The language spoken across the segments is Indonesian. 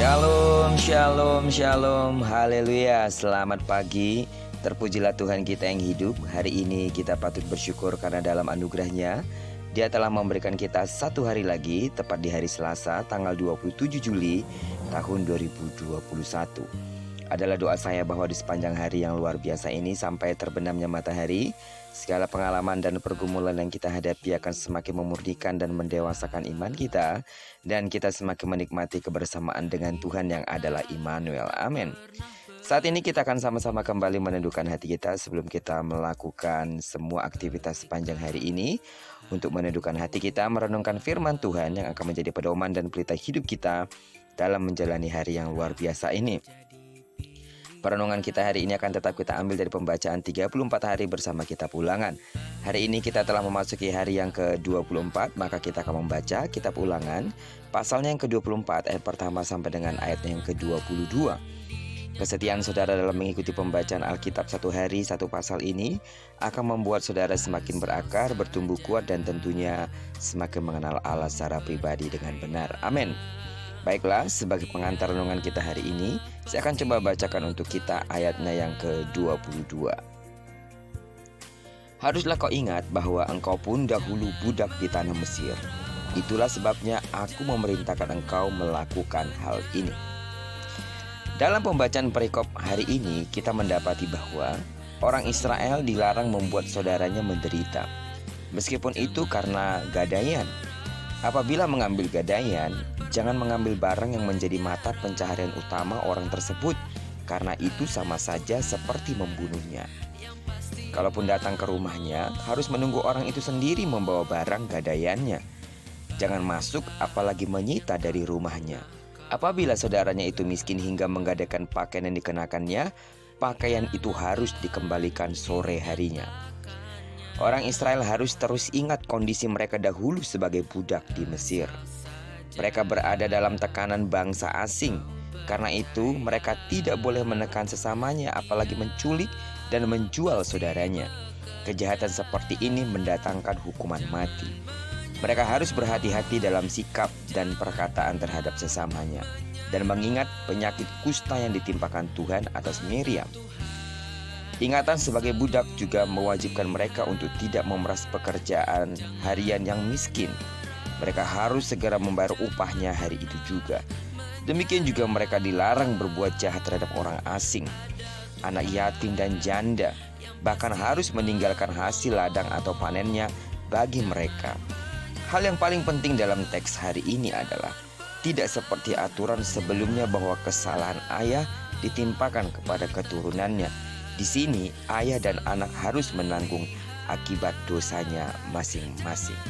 Shalom, shalom, shalom, haleluya. Selamat pagi, terpujilah Tuhan kita yang hidup. Hari ini kita patut bersyukur karena dalam anugerahnya Dia telah memberikan kita satu hari lagi, tepat di hari Selasa tanggal 27 Juli tahun 2021. Adalah doa saya bahwa di sepanjang hari yang luar biasa ini, sampai terbenamnya matahari, segala pengalaman dan pergumulan yang kita hadapi akan semakin memurnikan dan mendewasakan iman kita, dan kita semakin menikmati kebersamaan dengan Tuhan yang adalah Immanuel. Amin. Saat ini kita akan sama-sama kembali menundukkan hati kita sebelum kita melakukan semua aktivitas sepanjang hari ini. Untuk menundukkan hati kita, merenungkan firman Tuhan yang akan menjadi pedoman dan pelita hidup kita dalam menjalani hari yang luar biasa ini. Perenungan kita hari ini akan tetap kita ambil dari pembacaan 34 hari bersama kitab Ulangan. Hari ini kita telah memasuki hari yang ke-24, maka kita akan membaca kitab Ulangan pasalnya yang ke-24 ayat pertama sampai dengan ayat yang ke-22. Kesetiaan saudara dalam mengikuti pembacaan Alkitab satu hari satu pasal ini akan membuat saudara semakin berakar, bertumbuh kuat, dan tentunya semakin mengenal Allah secara pribadi dengan benar. Amin. Baiklah, sebagai pengantar renungan kita hari ini, saya akan coba bacakan untuk kita ayatnya yang ke-22. Haruslah kau ingat bahwa engkau pun dahulu budak di tanah Mesir. Itulah sebabnya aku memerintahkan engkau melakukan hal ini. Dalam pembacaan perikop hari ini, kita mendapati bahwa orang Israel dilarang membuat saudaranya menderita, meskipun itu karena gadaian. Apabila mengambil gadaian, jangan mengambil barang yang menjadi mata pencaharian utama orang tersebut, karena itu sama saja seperti membunuhnya. Kalaupun datang ke rumahnya, harus menunggu orang itu sendiri membawa barang gadaiannya. Jangan masuk apalagi menyita dari rumahnya. Apabila saudaranya itu miskin hingga menggadaikan pakaian yang dikenakannya, pakaian itu harus dikembalikan sore harinya. Orang Israel harus terus ingat kondisi mereka dahulu sebagai budak di Mesir. Mereka berada dalam tekanan bangsa asing. Karena itu mereka tidak boleh menekan sesamanya, apalagi menculik dan menjual saudaranya. Kejahatan seperti ini mendatangkan hukuman mati. Mereka harus berhati-hati dalam sikap dan perkataan terhadap sesamanya, dan mengingat penyakit kusta yang ditimpakan Tuhan atas Miriam. Ingatan sebagai budak juga mewajibkan mereka untuk tidak memeras pekerjaan harian yang miskin. Mereka harus segera membayar upahnya hari itu juga. Demikian juga mereka dilarang berbuat jahat terhadap orang asing, anak yatim dan janda, bahkan harus meninggalkan hasil ladang atau panennya bagi mereka. Hal yang paling penting dalam teks hari ini adalah tidak seperti aturan sebelumnya bahwa kesalahan ayah ditimpakan kepada keturunannya. Di sini ayah dan anak harus menanggung akibat dosanya masing-masing.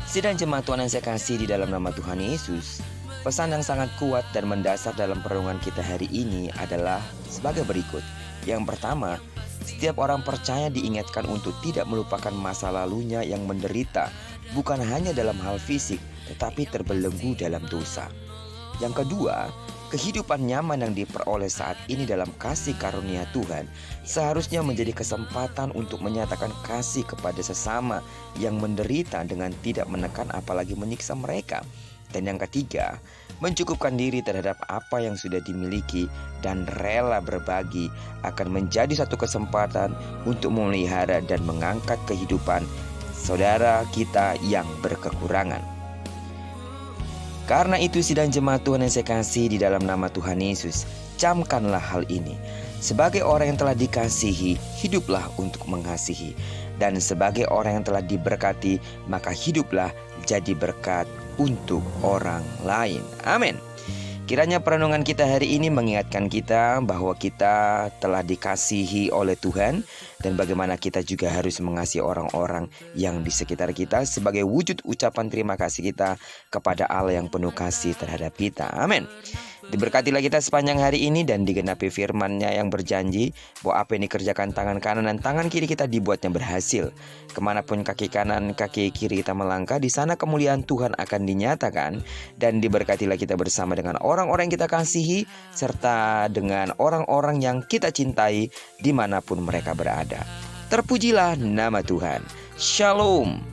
Sidang jemaat Tuhan yang saya kasih di dalam nama Tuhan Yesus, pesan yang sangat kuat dan mendasar dalam perenungan kita hari ini adalah sebagai berikut. Yang pertama, setiap orang percaya diingatkan untuk tidak melupakan masa lalunya yang menderita, bukan hanya dalam hal fisik, tetapi terbelenggu dalam dosa. Yang kedua, kehidupan nyaman yang diperoleh saat ini dalam kasih karunia Tuhan seharusnya menjadi kesempatan untuk menyatakan kasih kepada sesama yang menderita dengan tidak menekan apalagi menyiksa mereka. Dan yang ketiga, mencukupkan diri terhadap apa yang sudah dimiliki dan rela berbagi akan menjadi satu kesempatan untuk memelihara dan mengangkat kehidupan saudara kita yang berkekurangan. Karena itu, sidang jemaat Tuhan yang saya kasih di dalam nama Tuhan Yesus, camkanlah hal ini. Sebagai orang yang telah dikasihi, hiduplah untuk mengasihi. Dan sebagai orang yang telah diberkati, maka hiduplah jadi berkat untuk orang lain. Amin. Kiranya perenungan kita hari ini mengingatkan kita bahwa kita telah dikasihi oleh Tuhan, dan bagaimana kita juga harus mengasihi orang-orang yang di sekitar kita sebagai wujud ucapan terima kasih kita kepada Allah yang penuh kasih terhadap kita. Amin. Diberkatilah kita sepanjang hari ini dan digenapi firman-Nya yang berjanji bahwa apa yang dikerjakan tangan kanan dan tangan kiri kita dibuatnya berhasil. Kemanapun kaki kanan, kaki kiri kita melangkah, di sana kemuliaan Tuhan akan dinyatakan. Dan diberkatilah kita bersama dengan orang-orang yang kita kasihi, serta dengan orang-orang yang kita cintai dimanapun mereka berada. Terpujilah nama Tuhan. Shalom.